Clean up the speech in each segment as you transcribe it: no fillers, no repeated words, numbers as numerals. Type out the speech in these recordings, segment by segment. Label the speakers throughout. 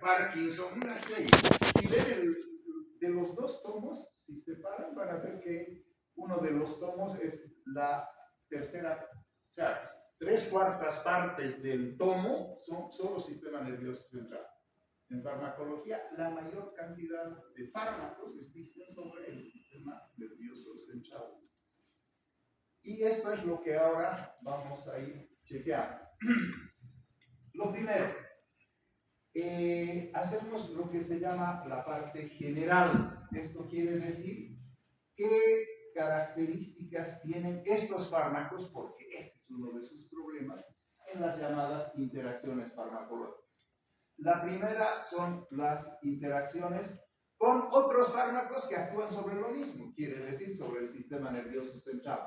Speaker 1: Parkinson, unas leyes. Si ven de los dos tomos, si separan, van a ver que uno de los tomos es la tercera, o sea, 3/4 partes del tomo son solo sistema nervioso central. En farmacología, la mayor cantidad de fármacos existen sobre el sistema nervioso central. Y esto es lo que ahora vamos a ir chequeando. Lo primero, hacemos lo que se llama la parte general. Esto quiere decir qué características tienen estos fármacos, porque este es uno de sus problemas, en las llamadas interacciones farmacológicas. La primera son las interacciones con otros fármacos que actúan sobre lo mismo, quiere decir sobre el sistema nervioso central.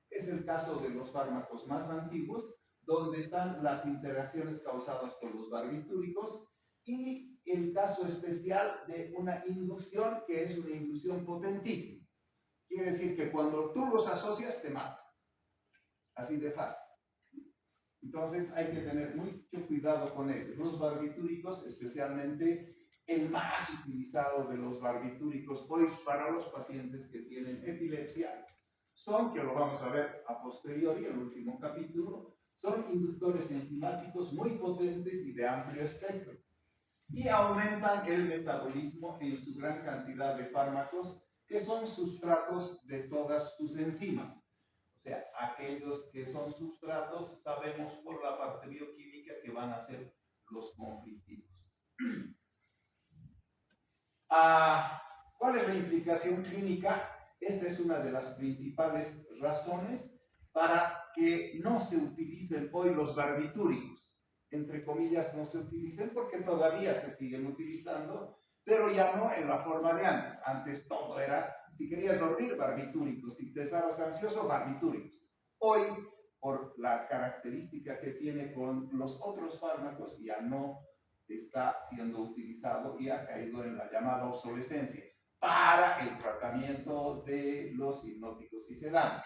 Speaker 1: Es el caso de los fármacos más antiguos, donde están las interacciones causadas por los barbitúricos, y el caso especial de una inducción que es una inducción potentísima. Quiere decir que cuando tú los asocias, te matan. Así de fácil. Entonces hay que tener mucho cuidado con ellos. Los barbitúricos, especialmente el más utilizado de los barbitúricos hoy para los pacientes que tienen epilepsia, son, que lo vamos a ver a posteriori, en el último capítulo, son inductores enzimáticos muy potentes y de amplio espectro. Y aumentan el metabolismo en su gran cantidad de fármacos, que son sustratos de todas tus enzimas. O sea, aquellos que son sustratos, sabemos por la parte bioquímica que van a ser los conflictivos. ¿Cuál es la implicación clínica? Esta es una de las principales razones para que no se utilicen hoy los barbitúricos. Entre comillas, no se utilicen porque todavía se siguen utilizando, pero ya no en la forma de antes. Antes todo era, si querías dormir, barbitúricos, si te estabas ansioso, barbitúricos. Hoy, por la característica que tiene con los otros fármacos, ya no está siendo utilizado y ha caído en la llamada obsolescencia para el tratamiento de los hipnóticos y sedantes.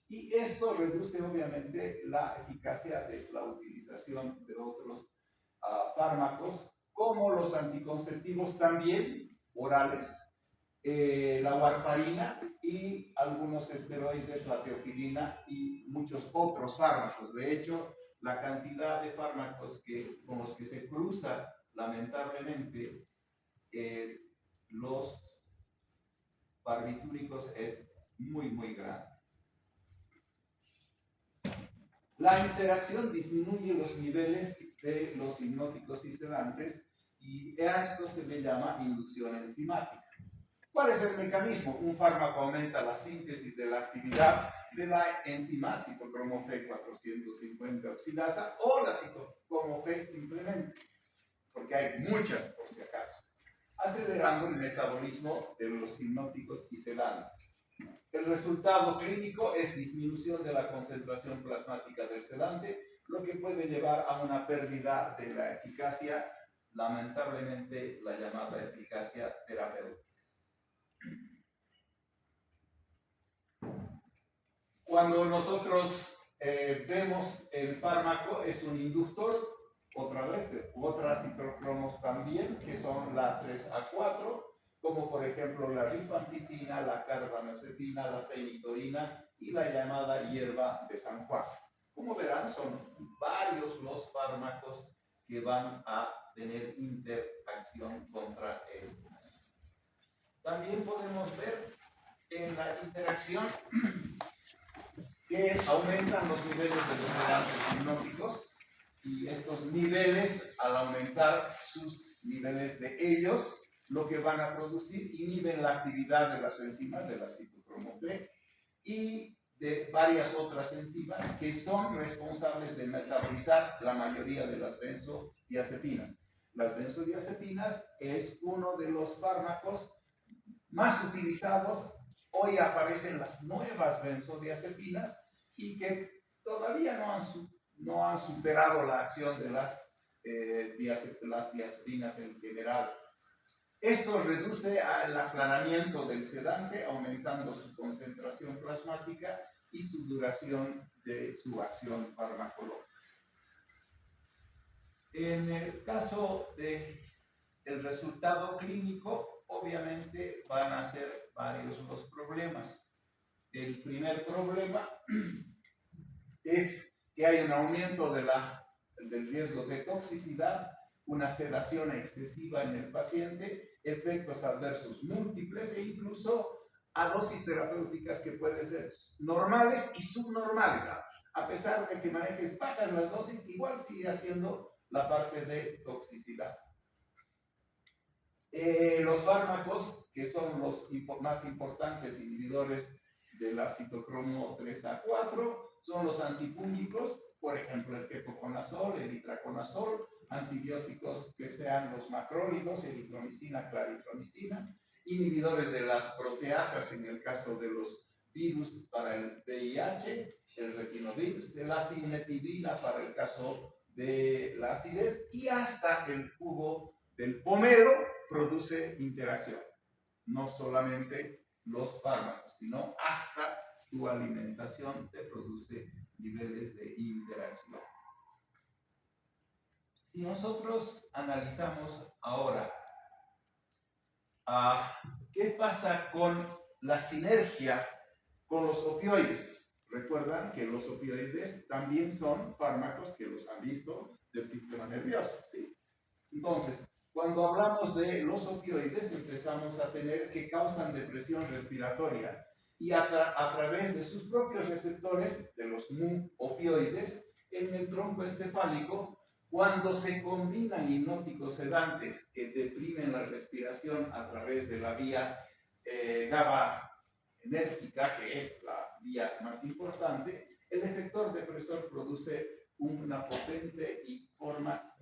Speaker 1: Y esto reduce obviamente la eficacia de la utilización de otros fármacos, como los anticonceptivos también, orales, la warfarina y algunos esteroides, la teofilina y muchos otros fármacos. De hecho, la cantidad de fármacos con los que se cruza, lamentablemente, los barbitúricos es muy, muy grande. La interacción disminuye los niveles de los hipnóticos y sedantes y a esto se le llama inducción enzimática. ¿Cuál es el mecanismo? Un fármaco aumenta la síntesis de la actividad de la enzima citocromo P450 oxidasa o la citocromo P simplemente, porque hay muchas por si acaso, acelerando el metabolismo de los hipnóticos y sedantes. El resultado clínico es disminución de la concentración plasmática del sedante, lo que puede llevar a una pérdida de la eficacia, lamentablemente la llamada eficacia terapéutica. Cuando nosotros vemos el fármaco, es un inductor, otra vez, otras citocromos también, que son la 3A4, como por ejemplo la rifampicina, la carbamazepina, la fenitoína y la llamada hierba de San Juan. Como verán, son varios los fármacos que van a tener interacción contra estos. También podemos ver en la interacción que aumentan los niveles de los sedantes hipnóticos, y estos niveles, al aumentar sus niveles de ellos, lo que van a producir inhiben la actividad de las enzimas de la citocromo P y de varias otras enzimas que son responsables de metabolizar la mayoría de las benzodiazepinas. Las benzodiazepinas es uno de los fármacos más utilizados. Hoy aparecen las nuevas benzodiazepinas y que todavía no han superado la acción de las diazepinas en general. Esto reduce el aclaramiento del sedante, aumentando su concentración plasmática y su duración de su acción farmacológica. En el caso de el resultado clínico, obviamente van a ser varios los problemas. El primer problema es que hay un aumento del riesgo de toxicidad, una sedación excesiva en el paciente, efectos adversos múltiples e incluso a dosis terapéuticas que pueden ser normales y subnormales. A pesar de que manejes bajas las dosis, igual sigue haciendo la parte de toxicidad. Los fármacos, que son los más importantes inhibidores del citocromo 3A4, son los antifúngicos, por ejemplo el ketoconazol, el itraconazol, antibióticos que sean los macrólidos, eritromicina, claritromicina, inhibidores de las proteasas en el caso de los virus para el VIH, el retinovirus, la cimetidina para el caso de la acidez y hasta el jugo del pomelo produce interacción. No solamente los fármacos, sino hasta tu alimentación te produce niveles de interacción. Si nosotros analizamos ahora qué pasa con la sinergia con los opioides, recuerdan que los opioides también son fármacos que los han visto del sistema nervioso, ¿sí? Entonces, cuando hablamos de los opioides, empezamos a tener que causan depresión respiratoria y a través de sus propios receptores, de los mu-opioides, en el tronco encefálico, cuando se combinan hipnóticos sedantes que deprimen la respiración a través de la vía GABA-enérgica, que es la vía más importante, el efector depresor produce una potente y forma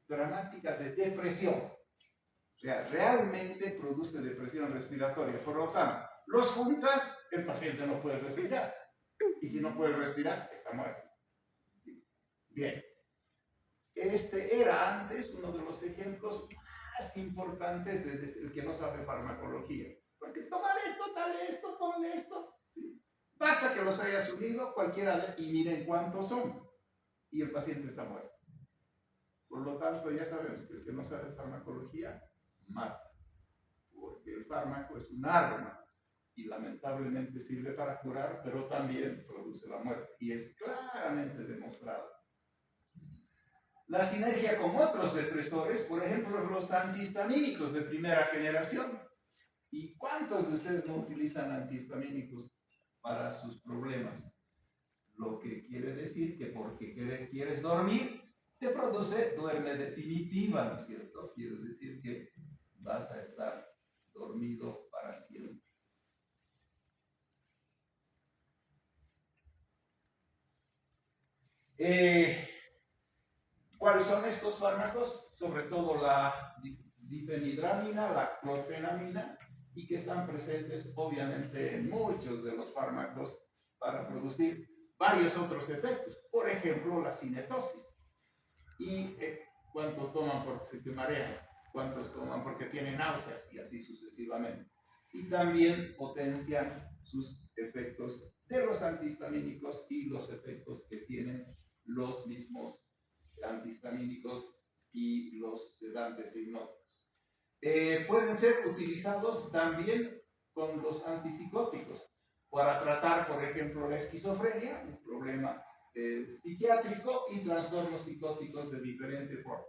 Speaker 1: dramática de depresión. O sea, realmente produce depresión respiratoria. Por lo tanto, los juntas, el paciente no puede respirar. Y si no puede respirar, está muerto. Bien. Este era antes uno de los ejemplos más importantes del que no sabe farmacología. Porque tomar esto, tal esto, ponle esto. ¿Sí? Basta que los hayas unido, cualquiera, y miren cuántos son. Y el paciente está muerto. Por lo tanto, ya sabemos que el que no sabe farmacología, mata. Porque el fármaco es un arma y lamentablemente sirve para curar, pero también produce la muerte. Y es claramente demostrado. La sinergia con otros depresores, por ejemplo, los antihistamínicos de primera generación. ¿Y cuántos de ustedes no utilizan antihistamínicos para sus problemas? Lo que quiere decir que porque quieres dormir, te produce duerme definitiva, ¿no es cierto? Quiere decir que vas a estar dormido para siempre. ¿Cuáles son estos fármacos? Sobre todo la difenhidramina, la clorfenamina, y que están presentes obviamente en muchos de los fármacos para producir varios otros efectos. Por ejemplo, la cinetosis. ¿Y cuántos toman porque se te marean? ¿Cuántos toman porque tienen náuseas? Y así sucesivamente. Y también potencian sus efectos de los antihistamínicos y los efectos que tienen los mismos antihistamínicos y los sedantes hipnóticos. Pueden ser utilizados también con los antipsicóticos para tratar, por ejemplo, la esquizofrenia, un problema psiquiátrico, y trastornos psicóticos de diferente forma.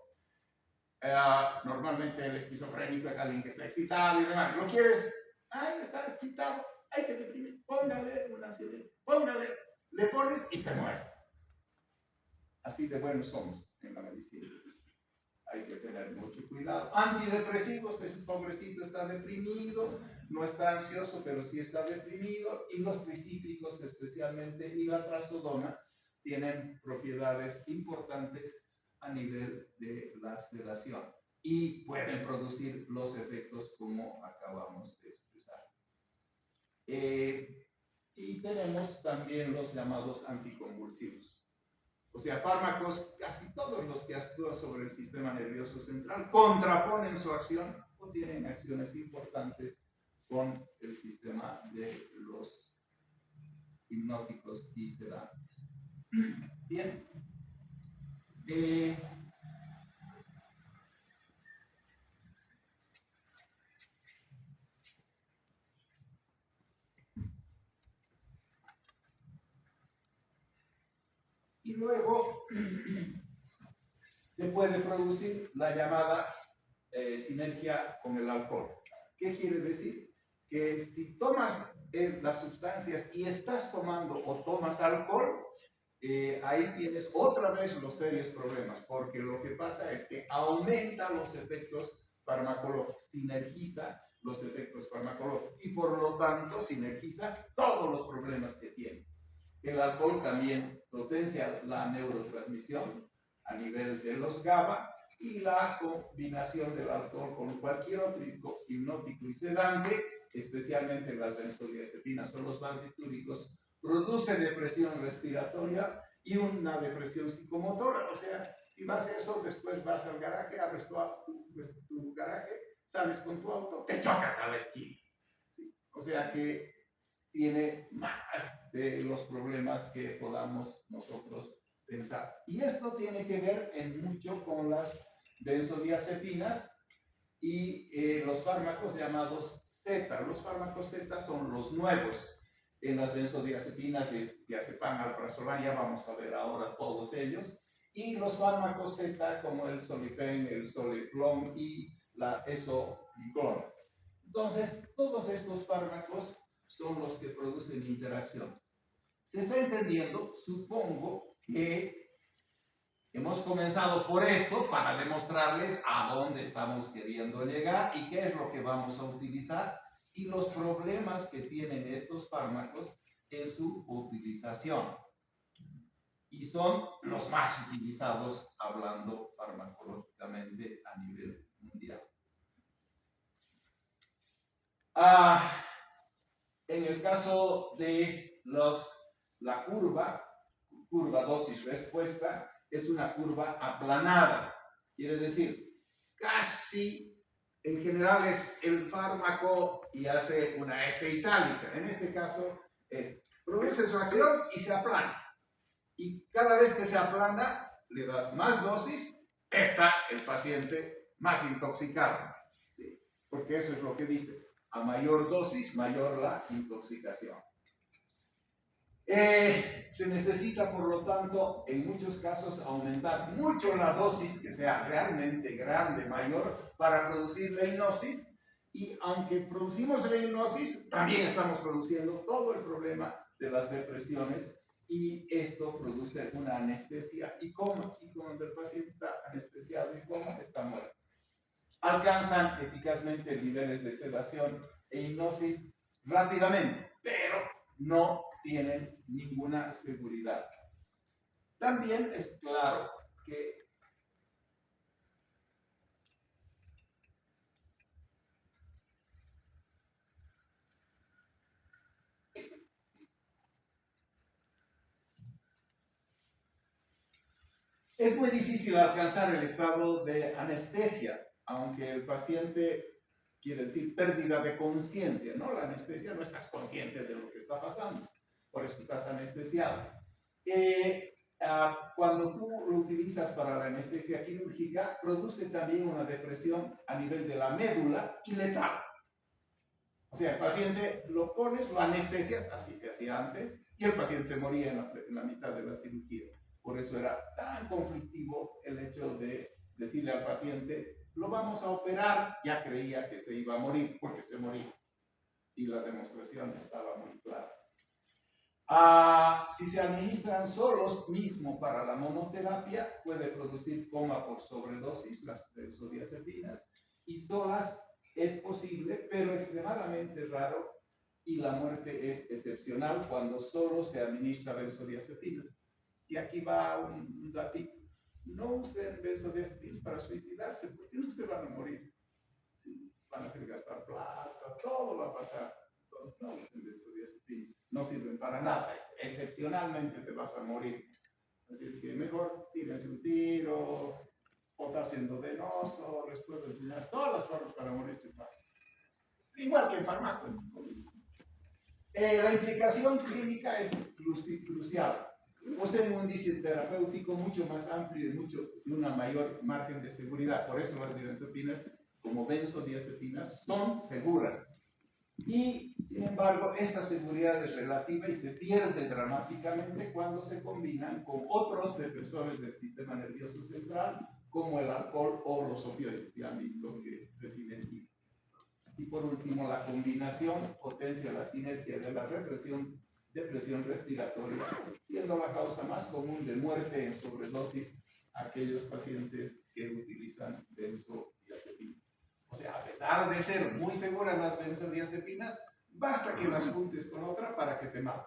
Speaker 1: Normalmente el esquizofrénico es alguien que está excitado y demás. ¿Lo quieres? Ay, está excitado, hay que deprimir. Póngale una ansiolítico, póngale, le pones y se muere. Así de buenos somos en la medicina. Hay que tener mucho cuidado. Antidepresivos, el pobrecito está deprimido, no está ansioso, pero sí está deprimido. Y los tricíclicos, especialmente, y la trazodona, tienen propiedades importantes a nivel de la sedación y pueden producir los efectos como acabamos de expresar. Y tenemos también los llamados anticonvulsivos. O sea, fármacos, casi todos los que actúan sobre el sistema nervioso central, contraponen su acción o tienen acciones importantes con el sistema de los hipnóticos y sedantes. Bien. Y luego se puede producir la llamada sinergia con el alcohol. ¿Qué quiere decir? Que si tomas las sustancias y estás tomando o tomas alcohol, ahí tienes otra vez los serios problemas, porque lo que pasa es que aumenta los efectos farmacológicos, sinergiza los efectos farmacológicos y por lo tanto sinergiza todos los problemas que tiene. El alcohol también potencia la neurotransmisión a nivel de los GABA y la combinación del alcohol con cualquier otro hipnótico y sedante, especialmente las benzodiazepinas o los barbitúricos, produce depresión respiratoria y una depresión psicomotora. O sea, si vas a eso, después vas al garaje, abres tu garaje, sales con tu auto, te chocas a la esquina. ¿Sí? O sea que tiene más de los problemas que podamos nosotros pensar. Y esto tiene que ver en mucho con las benzodiazepinas y los fármacos llamados Z. Los fármacos Z son los nuevos en las benzodiazepinas, diazepam, alprazolam, ya vamos a ver ahora todos ellos, y los fármacos Z como el Solipen, el Soleplon y la Esomiclon. Entonces, todos estos fármacos son los que producen interacción. ¿Se está entendiendo? Supongo que hemos comenzado por esto para demostrarles a dónde estamos queriendo llegar y qué es lo que vamos a utilizar y los problemas que tienen estos fármacos en su utilización. Y son los más utilizados hablando farmacológicamente a nivel mundial. En el caso de la curva dosis-respuesta, es una curva aplanada. Quiere decir, casi en general es el fármaco y hace una S itálica. En este caso produce su acción y se aplana. Y cada vez que se aplana, le das más dosis, está el paciente más intoxicado. ¿Sí? Porque eso es lo que dice. A mayor dosis, mayor la intoxicación. Se necesita, por lo tanto, en muchos casos aumentar mucho la dosis, que sea realmente grande, mayor, para producir la hipnosis. Y aunque producimos la hipnosis, también estamos produciendo todo el problema de las depresiones y esto produce una anestesia y coma. Y cuando el paciente está anestesiado y coma, está muerto. Alcanzan eficazmente niveles de sedación e hipnosis rápidamente, pero no tienen ninguna seguridad. También es claro que es muy difícil alcanzar el estado de anestesia, aunque el paciente quiere decir pérdida de conciencia, ¿no? La anestesia no estás consciente de lo que está pasando, por eso estás anestesiado. Cuando tú lo utilizas para la anestesia quirúrgica, produce también una depresión a nivel de la médula y letal. O sea, el paciente lo pones, lo anestesias, así se hacía antes, y el paciente se moría en la mitad de la cirugía. Por eso era tan conflictivo el hecho de decirle al paciente, lo vamos a operar, ya creía que se iba a morir, porque se moría. Y la demostración estaba muy clara. Si se administran solos mismo para la monoterapia, puede producir coma por sobredosis, las benzodiazepinas, y solas es posible, pero extremadamente raro, y la muerte es excepcional cuando solo se administra benzodiazepinas. Y aquí va un datito. No usen benzodiazepinas para suicidarse, porque no se van a morir. ¿Sí? Van a hacer gastar plata, todo va a pasar. Entonces, no usen benzodiazepinas. No sirven para nada. Excepcionalmente te vas a morir. Así es que mejor tírense un tiro, potasio endovenoso. Les puedo enseñar todas las formas para morirse fácil. Igual que el fármaco. La implicación clínica es crucial. Poseen un índice terapéutico mucho más amplio y una mayor margen de seguridad. Por eso las benzodiazepinas, como benzodiazepinas, son seguras. Y, sin embargo, esta seguridad es relativa y se pierde dramáticamente cuando se combinan con otros depresores del sistema nervioso central, como el alcohol o los opioides. Ya han visto que se sinergiza. Y por último, la combinación potencia la sinergia de la depresión respiratoria, siendo la causa más común de muerte en sobredosis aquellos pacientes que utilizan benzodiazepinas. O sea, a pesar de ser muy seguras las benzodiazepinas, basta que las juntes con otra para que te maten.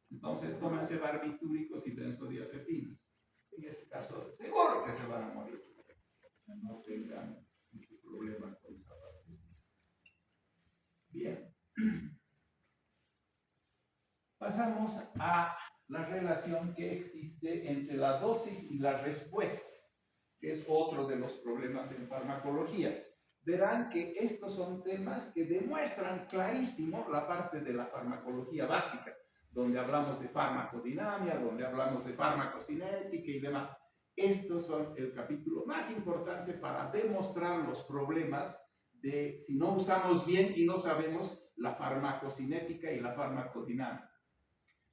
Speaker 1: Entonces, tómense barbitúricos y benzodiazepinas. En este caso, seguro que se van a morir. No tengan mucho problema con esa parte. Bien. Pasamos a la relación que existe entre la dosis y la respuesta, que es otro de los problemas en farmacología. Verán que estos son temas que demuestran clarísimo la parte de la farmacología básica, donde hablamos de farmacodinamia, donde hablamos de farmacocinética y demás. Estos son el capítulo más importante para demostrar los problemas de si no usamos bien y no sabemos la farmacocinética y la farmacodinámica.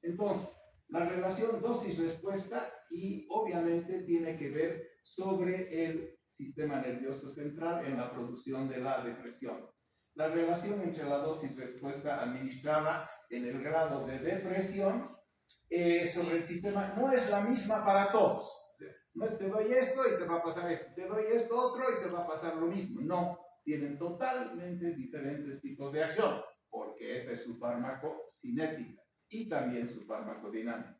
Speaker 1: Entonces, la relación dosis-respuesta y obviamente tiene que ver sobre el sistema nervioso central en la producción de la depresión. La relación entre la dosis-respuesta administrada en el grado de depresión sobre el sistema no es la misma para todos. O sea, no es te doy esto y te va a pasar esto, te doy esto otro y te va a pasar lo mismo. No, tienen totalmente diferentes tipos de acción, porque esa es su farmacocinética y también su farmacodinámica.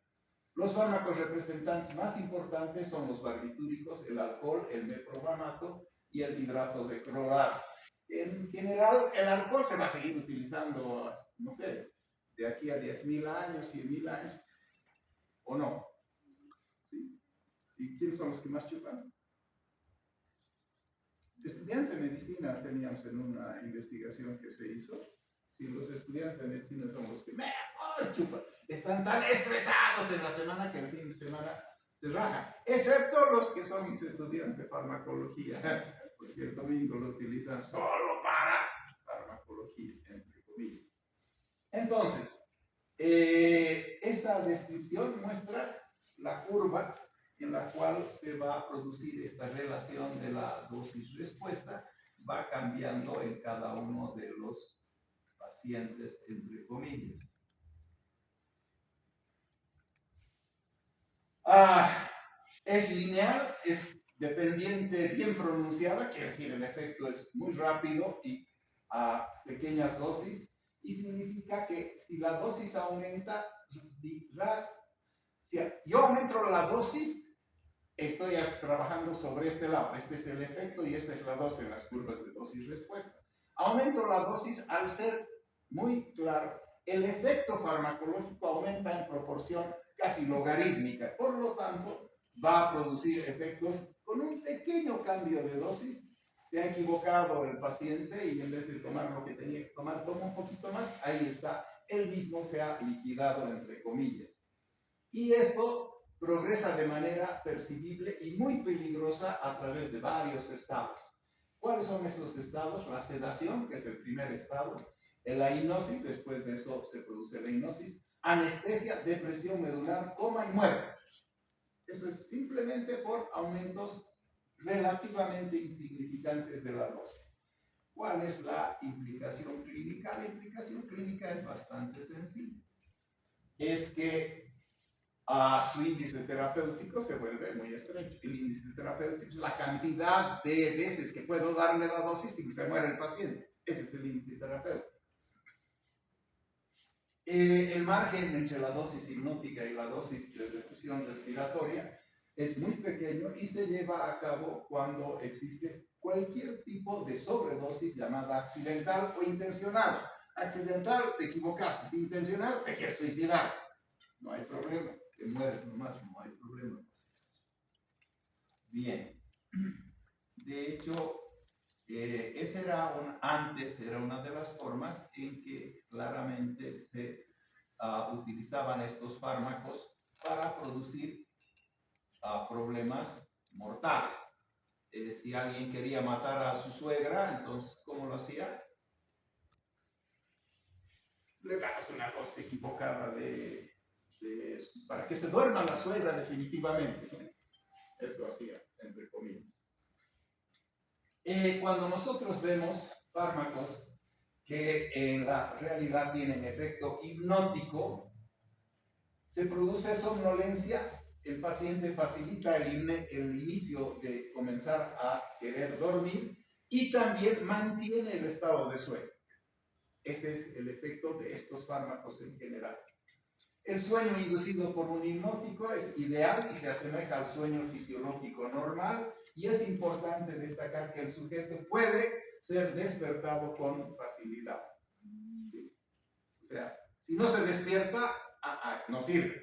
Speaker 1: Los fármacos representantes más importantes son los barbitúricos, el alcohol, el meprobamato y el hidrato de cloruro. En general, el alcohol se va a seguir utilizando, no sé, de aquí a 10.000 años, 100.000 años, ¿o no? ¿Sí? ¿Y quiénes son los que más chupan? Estudiantes de medicina teníamos en una investigación que se hizo. Si los estudiantes de medicina son los que mejor chupan, están tan estresados en la semana que el fin de semana se rajan, excepto los que son mis estudiantes de farmacología, porque el domingo lo utilizan solo para farmacología, entre comillas. Entonces, esta descripción muestra la curva en la cual se va a producir esta relación de la dosis-respuesta, va cambiando en cada uno de los pacientes, entre comillas. Es lineal, es dependiente bien pronunciada, quiere decir el efecto es muy rápido y a pequeñas dosis, y significa que si la dosis aumenta, si yo aumento la dosis, estoy trabajando sobre este lado, este es el efecto y esta es la dosis en las curvas de dosis-respuesta. Aumento la dosis al ser muy claro, el efecto farmacológico aumenta en proporción casi logarítmica, por lo tanto va a producir efectos con un pequeño cambio de dosis. Se ha equivocado el paciente y en vez de tomar lo que tenía que tomar, toma un poquito más, ahí está, él mismo se ha liquidado entre comillas. Y esto progresa de manera percibible y muy peligrosa a través de varios estados. ¿Cuáles son estos estados? La sedación, que es el primer estado, la hipnosis, después de eso se produce la hipnosis, anestesia, depresión medular, coma y muerte. Eso es simplemente por aumentos relativamente insignificantes de la dosis. ¿Cuál es la implicación clínica? La implicación clínica es bastante sencilla. Es que su índice terapéutico se vuelve muy estrecho. El índice terapéutico es la cantidad de veces que puedo darle la dosis sin que se muera el paciente. Ese es el índice terapéutico. El margen entre la dosis hipnótica y la dosis de depresión respiratoria es muy pequeño y se lleva a cabo cuando existe cualquier tipo de sobredosis llamada accidental o intencional. Accidental, te equivocaste. Intencional, te quieres suicidar. No hay problema. Te mueres nomás, no hay problema. Bien. De hecho, antes era una de las formas en que claramente se utilizaban estos fármacos para producir problemas mortales. Si alguien quería matar a su suegra, entonces, ¿cómo lo hacía? le damos una dosis equivocada para que se duerma la suegra definitivamente, ¿no? Eso hacía, entre comillas. Cuando nosotros vemos fármacos que en la realidad tienen efecto hipnótico, se produce somnolencia, el paciente facilita el inicio de comenzar a querer dormir y también mantiene el estado de sueño. Ese es el efecto de estos fármacos en general. El sueño inducido por un hipnótico es ideal y se asemeja al sueño fisiológico normal, y es importante destacar que el sujeto puede ser despertado con facilidad. ¿Sí? O sea, si no se despierta, no sirve.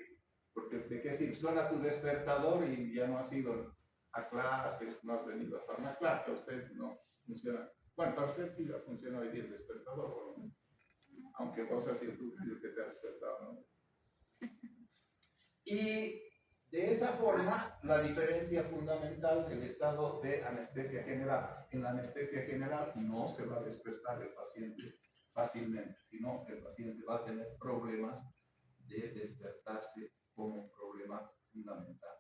Speaker 1: Porque ¿de qué sirve? Suena tu despertador y ya no has ido a clases, no has venido a farmacia. Claro que a usted no funciona. Bueno, para usted sí le funciona hoy día el despertador, ¿no? Aunque vos has sido tú el que te has despertado, ¿no? Y de esa forma, la diferencia fundamental del estado de anestesia general. En la anestesia general no se va a despertar el paciente fácilmente, sino el paciente va a tener problemas de despertarse como un problema fundamental.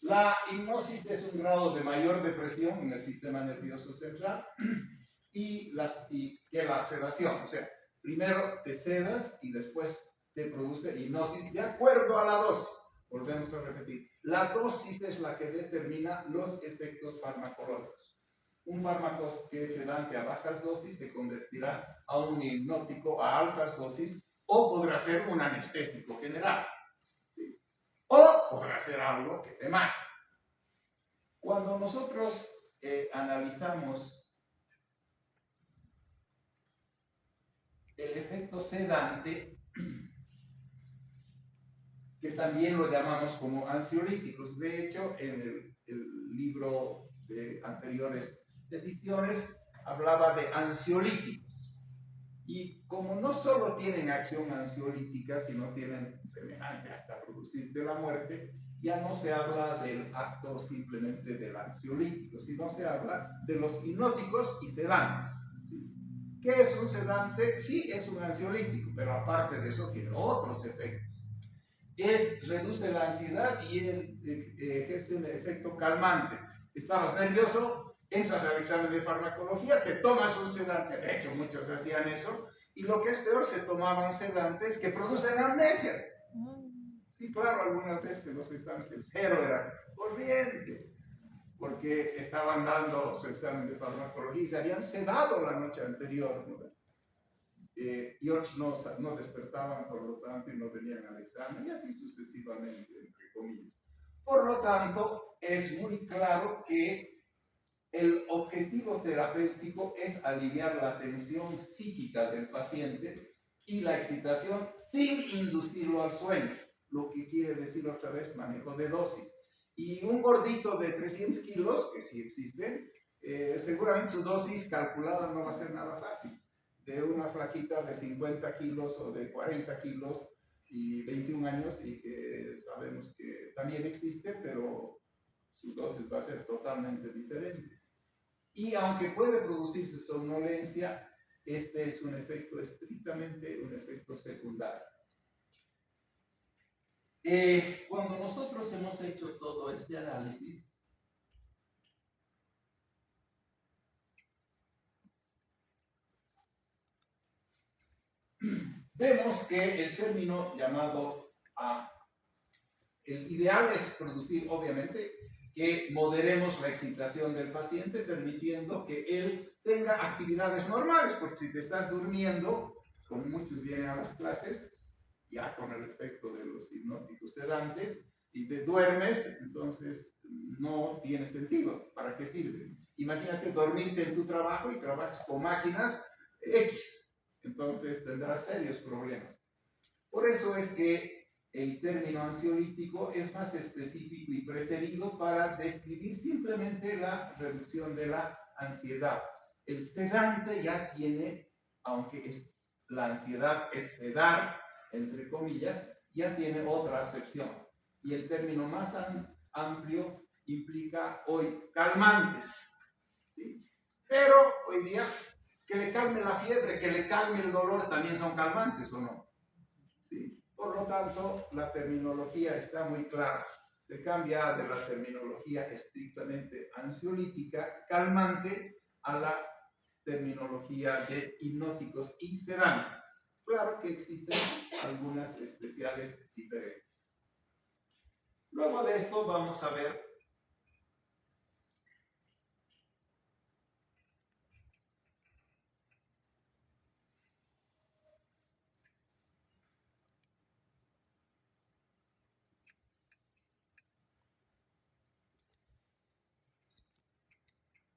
Speaker 1: La hipnosis es un grado de mayor depresión en el sistema nervioso central y que la sedación. O sea, primero te sedas y después te produce hipnosis de acuerdo a la dosis. Volvemos a repetir. La dosis es la que determina los efectos farmacológicos. Un fármaco que es sedante a bajas dosis se convertirá a un hipnótico a altas dosis o podrá ser un anestésico general. ¿Sí? O podrá ser algo que te mate. Cuando nosotros analizamos el efecto sedante, que también lo llamamos como ansiolíticos. De hecho, en el libro de anteriores ediciones hablaba de ansiolíticos. Y como no solo tienen acción ansiolítica, sino tienen semejante hasta producirte la muerte, ya no se habla del acto simplemente del ansiolítico, sino se habla de los hipnóticos y sedantes. ¿Sí? ¿Qué es un sedante? Sí, es un ansiolítico, pero aparte de eso tiene otros efectos. Reduce la ansiedad y ejerce un efecto calmante. Estabas nervioso, entras al examen de farmacología, te tomas un sedante, de hecho muchos hacían eso, y lo que es peor, se tomaban sedantes que producen amnesia. Sí, claro, algunas veces en los exámenes el cero era corriente, porque estaban dando su examen de farmacología y se habían sedado la noche anterior, ¿no? Y otros no despertaban, por lo tanto, y no venían al examen, y así sucesivamente, entre comillas. Por lo tanto, es muy claro que el objetivo terapéutico es aliviar la tensión psíquica del paciente y la excitación sin inducirlo al sueño, lo que quiere decir otra vez manejo de dosis. Y un gordito de 300 kilos, que sí existe, seguramente su dosis calculada no va a ser nada fácil. De una flaquita de 50 kilos o de 40 kilos y 21 años, y que sabemos que también existe, pero su dosis va a ser totalmente diferente. Y aunque puede producirse somnolencia, este es un efecto estrictamente un efecto secundario. Cuando nosotros hemos hecho todo este análisis, vemos que el término llamado el ideal es producir, obviamente, que moderemos la excitación del paciente, permitiendo que él tenga actividades normales, porque si te estás durmiendo, como muchos vienen a las clases, ya con el efecto de los hipnóticos sedantes, y te duermes, entonces no tiene sentido. ¿Para qué sirve? Imagínate dormirte en tu trabajo y trabajas con máquinas X, entonces tendrás serios problemas. Por eso es que el término ansiolítico es más específico y preferido para describir simplemente la reducción de la ansiedad. El sedante ya tiene, aunque la ansiedad es sedar, entre comillas, ya tiene otra acepción. Y el término más amplio implica hoy calmantes, ¿sí? Pero hoy día Que le calme la fiebre, que le calme el dolor, también son calmantes, ¿o no? ¿Sí? Por lo tanto, la terminología está muy clara. Se cambia de la terminología estrictamente ansiolítica, calmante, a la terminología de hipnóticos y sedantes. Claro que existen algunas especiales diferencias. Luego de esto vamos a ver